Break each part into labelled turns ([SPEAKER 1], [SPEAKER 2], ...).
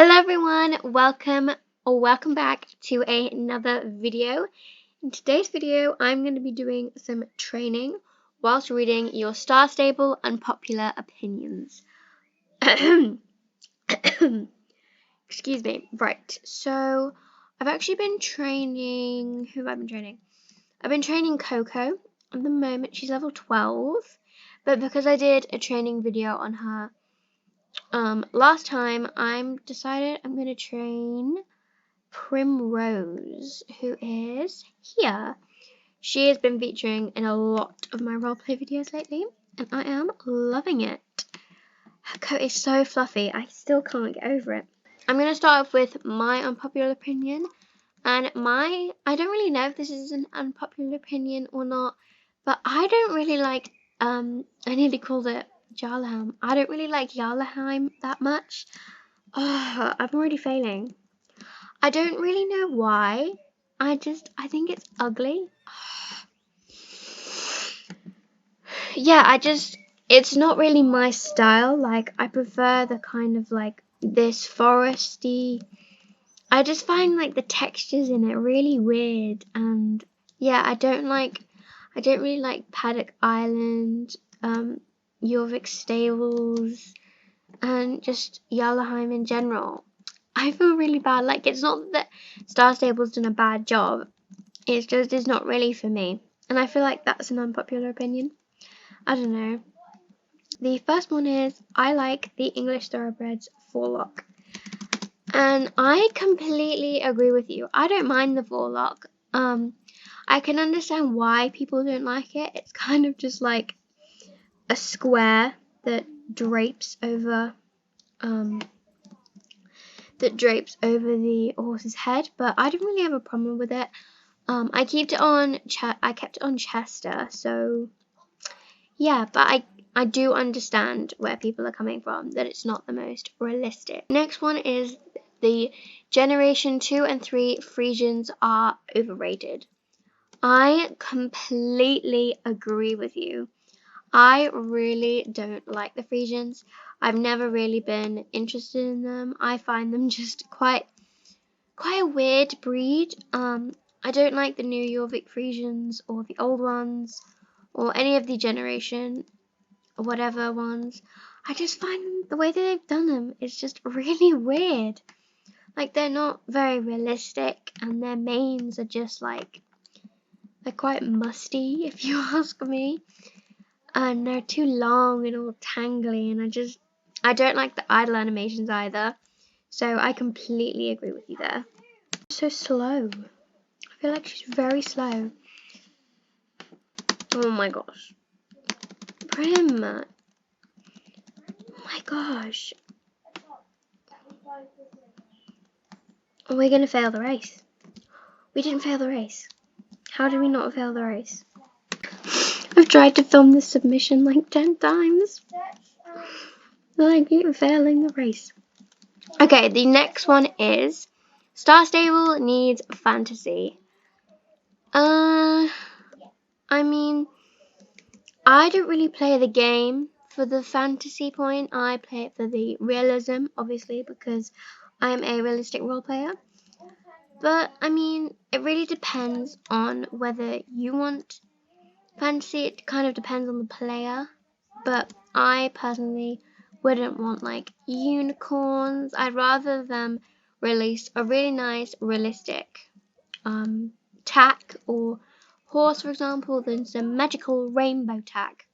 [SPEAKER 1] Hello everyone, welcome back to another video. In today's video, I'm going to be doing some training whilst reading your Starstable unpopular opinions. Excuse me. Right, so I've actually been training, who have I been training? I've been training Coco. At the moment, she's level 12, but because I did a training video on her last time, I'm going to train Primrose, who is here. She has been featuring in a lot of my roleplay videos lately, and I am loving it. Her coat is so fluffy, I still can't get over it. I'm going to start off with my unpopular opinion, and I don't really know if this is an unpopular opinion or not, but I don't really like, I nearly called it Jarlaheim. I don't really like Jarlaheim that much. Oh, I'm already failing. I don't really know why. I think it's ugly. Yeah, it's not really my style. Like, I prefer the kind of like this foresty. I just find like the textures in it really weird, and yeah, I don't really like Paddock Island, Jorvik Stables, and just Jarlaheim in general. I feel really bad. Like, it's not that Starstable's done a bad job. It's just, it's not really for me. And I feel like that's an unpopular opinion. I don't know. The first one is, I like the English Thoroughbreds forelock. And I completely agree with you. I don't mind the forelock. I can understand why people don't like it. It's kind of just like a square that drapes over the horse's head, but I don't really have a problem with it. I kept it on Chester, so yeah, but I do understand where people are coming from, that it's not the most realistic. Next one is the Generation 2 and 3 Frisians are overrated. I completely agree with you. I really don't like the Frisians. I've never really been interested in them. I find them just quite a weird breed. I don't like the new Jorvik Frisians or the old ones or any of the generation or whatever ones. I just find the way that they've done them is just really weird. Like, they're not very realistic, and their manes are just like, they're quite musty, if you ask me. And they're too long and all tangly, and I don't like the idle animations either. So I completely agree with you there. So slow. I feel like she's very slow. Oh my gosh. Prim. Oh my gosh. We're gonna fail the race. We didn't fail the race. How did we not fail the race? I've tried to film this submission like 10 times. I keep failing the race. Okay, the next one is Starstable needs fantasy. I mean, I don't really play the game for the fantasy point. I play it for the realism, obviously, because I'm a realistic role player. But, I mean, it really depends on whether you want fantasy. It kind of depends on the player. But I personally wouldn't want, like, unicorns. I'd rather them release a really nice, realistic tack or horse, for example, than some magical rainbow tack.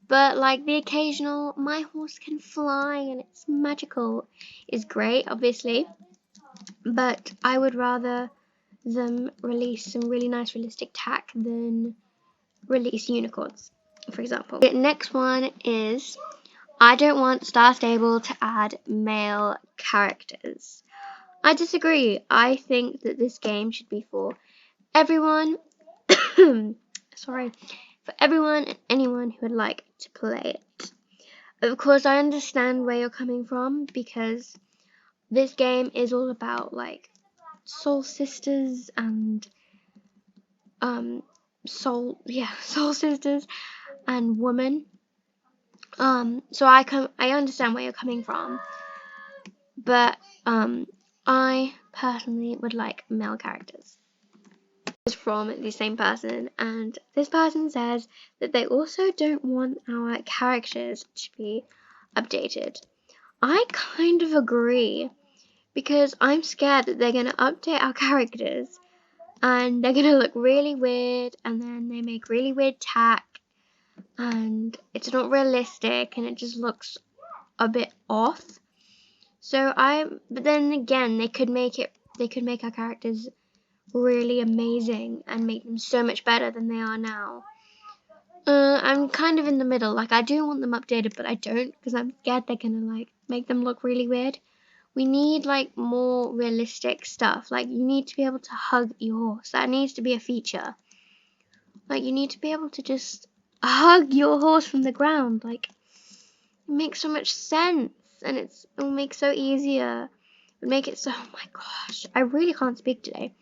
[SPEAKER 1] But like the occasional, my horse can fly and it's magical, is great, obviously. But I would rather them release some really nice realistic tack than release unicorns, for example. The next one is, I don't want Starstable to add male characters. I disagree. I think that this game should be for everyone. Sorry. For everyone and anyone who would like to play it. Of course, I understand where you're coming from, because this game is all about like soul sisters and soul sisters and women. So I understand where you're coming from, but I personally would like male characters. It's from the same person, and this person says that they also don't want our characters to be updated. I kind of agree, because I'm scared that they're gonna update our characters and they're gonna look really weird, and then they make really weird tack, and it's not realistic, and it just looks a bit off. But then again, they could make our characters really amazing and make them so much better than they are now. I'm kind of in the middle. Like, I do want them updated, but I don't, because I'm scared they're gonna like make them look really weird. We need like more realistic stuff. Like, you need to be able to hug your horse. That needs to be a feature. Like, you need to be able to just hug your horse from the ground. Like, it makes so much sense, and it will make so easier. It would make it so, oh my gosh, I really can't speak today.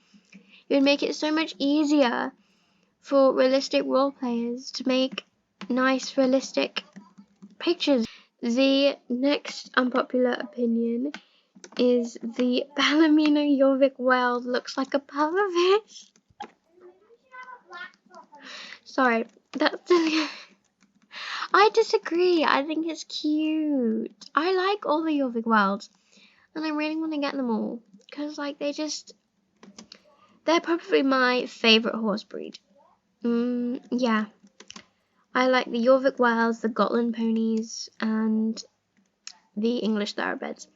[SPEAKER 1] It would make it so much easier for realistic role players to make nice, realistic pictures. The next unpopular opinion is the Palomino Jorvik whale looks like a pufferfish. Sorry, that's I disagree. I think it's cute. I like all the Jorvik whales, and I really want to get them all, because like they're probably my favorite horse breed. Yeah, I like the Jorvik whales, the Gotland ponies, and the English thoroughbreds.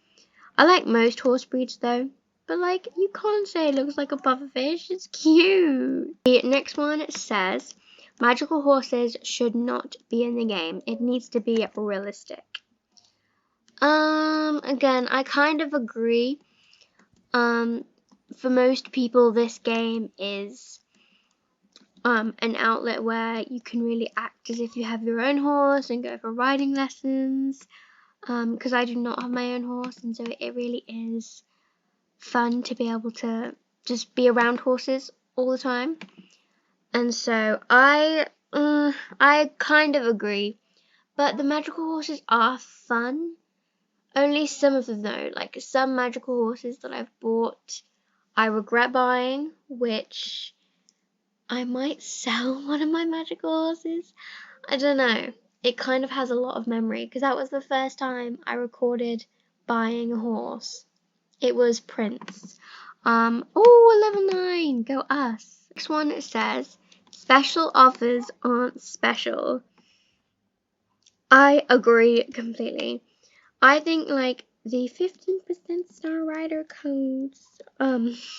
[SPEAKER 1] I like most horse breeds though, but like, you can't say it looks like a pufferfish. It's cute. The next one says, magical horses should not be in the game. It needs to be realistic. Again, I kind of agree. For most people, this game is an outlet where you can really act as if you have your own horse and go for riding lessons. Because I do not have my own horse, and so it really is fun to be able to just be around horses all the time. And so I kind of agree, but the magical horses are fun. Only some of them though. Like, some magical horses that I've bought, I regret buying, which I might sell one of my magical horses. I don't know. It kind of has a lot of memory, because that was the first time I recorded buying a horse. It was Prince. Level 9, go us. Next one says, special offers aren't special. I agree completely. I think like the 15% Star Rider codes,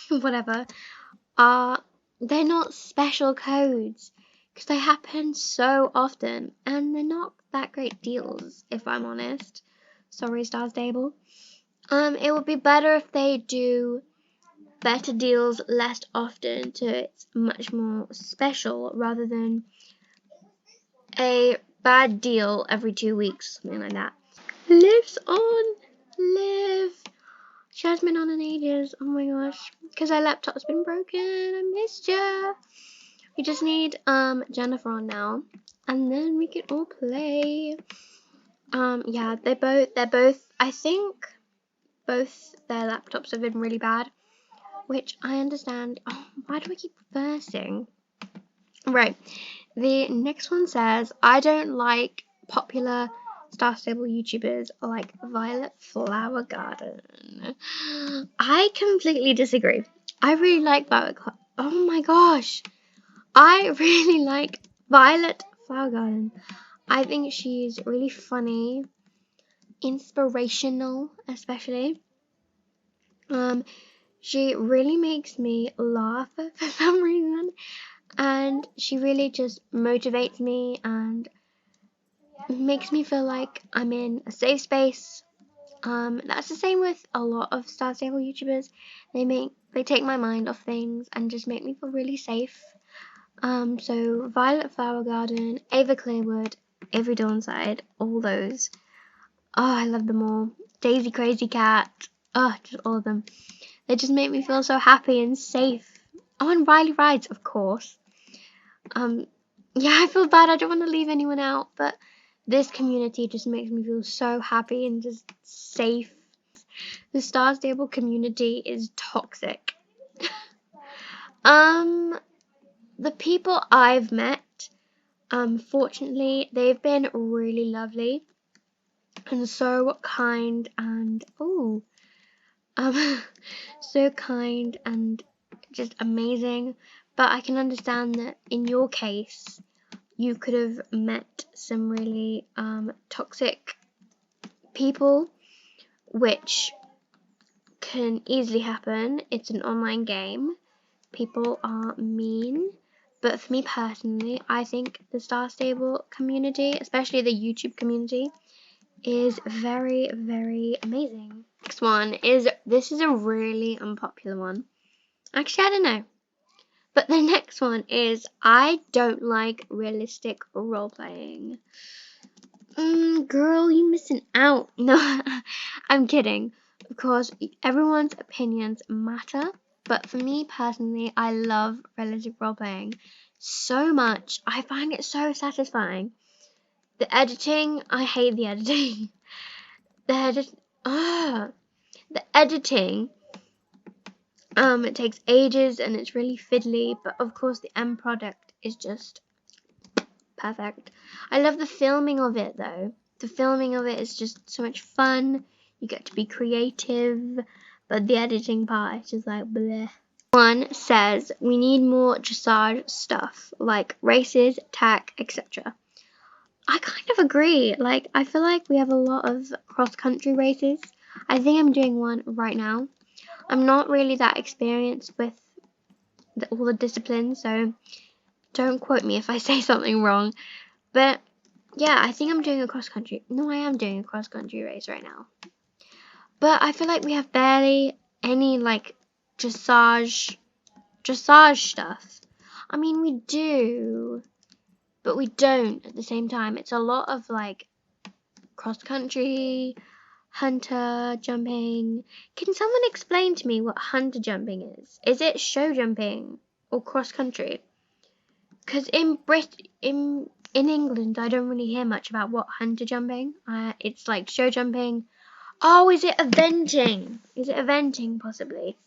[SPEAKER 1] whatever, they're not special codes, because they happen so often, and they're not that great deals, if I'm honest. Sorry, Starstable. It would be better if they do better deals less often, so it's much more special, rather than a bad deal every 2 weeks, something like that. Lives on, live. She hasn't been on in ages. Oh my gosh, because our laptop's been broken. I missed ya. We just need Jennifer on now, and then we can all play. Yeah, they're both. I think both their laptops have been really bad, which I understand. Oh, why do I keep reversing? Right. The next one says, I don't like popular Starstable YouTubers like Violet Flower Garden. I completely disagree. I really like oh my gosh. I really like Violet Flower Garden. I think she's really funny, inspirational, especially. She really makes me laugh for some reason, and she really just motivates me and makes me feel like I'm in a safe space. That's the same with a lot of Starstable YouTubers. They take my mind off things and just make me feel really safe. So Violet Flower Garden, Ava Clearwood, Avery Dawnside, all those. Oh, I love them all. Daisy Crazy Cat. Oh, just all of them. They just make me feel so happy and safe. Oh, and Riley Rides, of course. Yeah, I feel bad. I don't want to leave anyone out, but this community just makes me feel so happy and just safe. The Starstable community is toxic. The people I've met, fortunately, they've been really lovely and so kind and so kind and just amazing. But I can understand that in your case, you could have met some really toxic people, which can easily happen. It's an online game. People are mean. But for me personally, I think the Starstable community, especially the YouTube community, is very, very amazing. Next one is, this is a really unpopular one. Actually, I don't know. But the next one is, I don't like realistic role playing. Girl, you missing out. No, I'm kidding. Of course, everyone's opinions matter. But for me personally, I love realistic role playing so much. I find it so satisfying. The editing, I hate the editing. The editing, it takes ages and it's really fiddly, but of course the end product is just perfect. I love the filming of it though. The filming of it is just so much fun. You get to be creative, but the editing part is just like bleh. One says we need more dressage stuff like races, tack, etc. I kind of agree. Like, I feel like we have a lot of cross-country races. I think I'm doing one right now. I'm not really that experienced with all the disciplines, so don't quote me if I say something wrong. But yeah, I think I'm doing a cross-country. No, I am doing a cross-country race right now. But I feel like we have barely any like dressage stuff. I mean, we do, but we don't at the same time. It's a lot of like cross-country, hunter jumping. Can someone explain to me what hunter jumping is? Is it show jumping or cross-country? Because in England, I don't really hear much about what hunter jumping. It's like show jumping. Oh, is it eventing? Is it eventing possibly?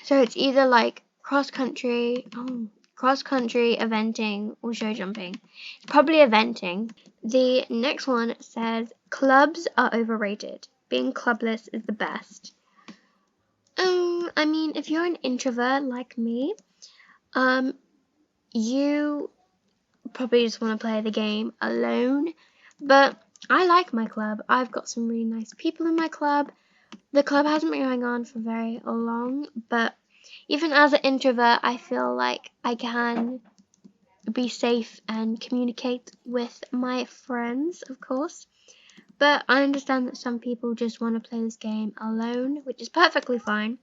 [SPEAKER 1] So it's either like cross-country, eventing, or show jumping. It's probably eventing. The next one says, clubs are overrated. Being clubless is the best. I mean, if you're an introvert like me, you probably just want to play the game alone. But I like my club. I've got some really nice people in my club. The club hasn't been going on for very long, but even as an introvert, I feel like I can be safe and communicate with my friends, of course. But I understand that some people just want to play this game alone, which is perfectly fine.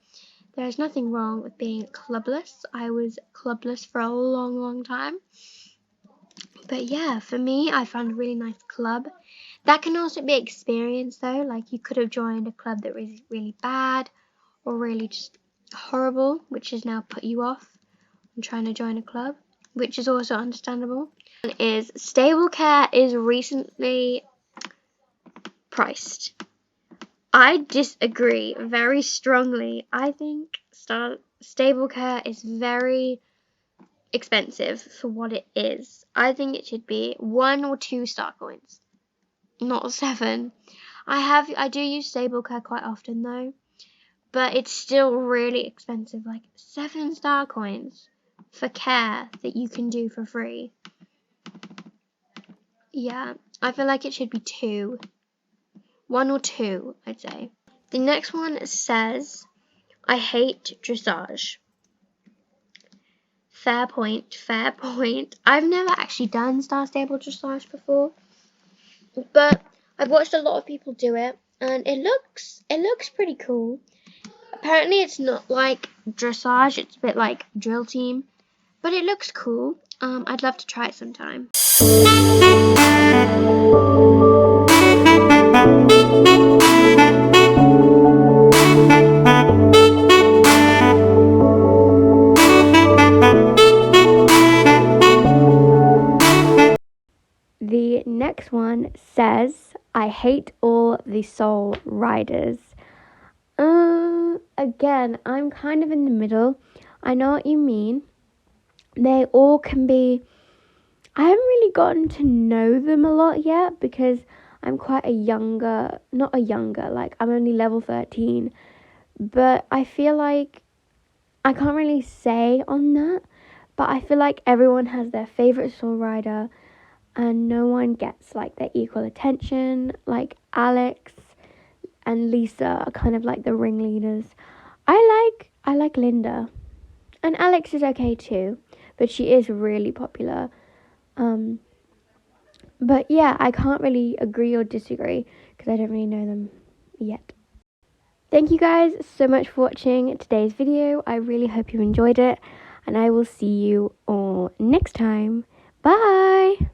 [SPEAKER 1] There is nothing wrong with being clubless. I was clubless for a long, long time. But yeah, for me, I found a really nice club. That can also be experience though. Like, you could have joined a club that was really bad or really just horrible, which has now put you off on trying to join a club, which is also understandable. Is stable care is recently priced. I disagree very strongly. I think stable care is very expensive for what it is. I think it should be 1 or 2 star coins, not 7. I do use stable care quite often though, but it's still really expensive, like 7 star coins for care that you can do for free. Yeah, I feel like it should be 2. 1 or 2, I'd say. The next one says, I hate dressage. Fair point, fair point. I've never actually done Starstable dressage before, but I've watched a lot of people do it, and it looks pretty cool. Apparently it's not like dressage, it's a bit like drill team, but it looks cool. I'd love to try it sometime. The next one says, I hate all the Soul Riders. Again, I'm kind of in the middle. I know what you mean. They all can be... I haven't really gotten to know them a lot yet because I'm quite like I'm only level 13. But I feel like I can't really say on that, but I feel like everyone has their favourite Soul Rider and no one gets like their equal attention. Like Alex and Lisa are kind of like the ringleaders. I like Linda, and Alex is okay too, but she is really popular. But yeah, I can't really agree or disagree because I don't really know them yet. Thank you guys so much for watching today's video. I really hope you enjoyed it, and I will see you all next time. Bye!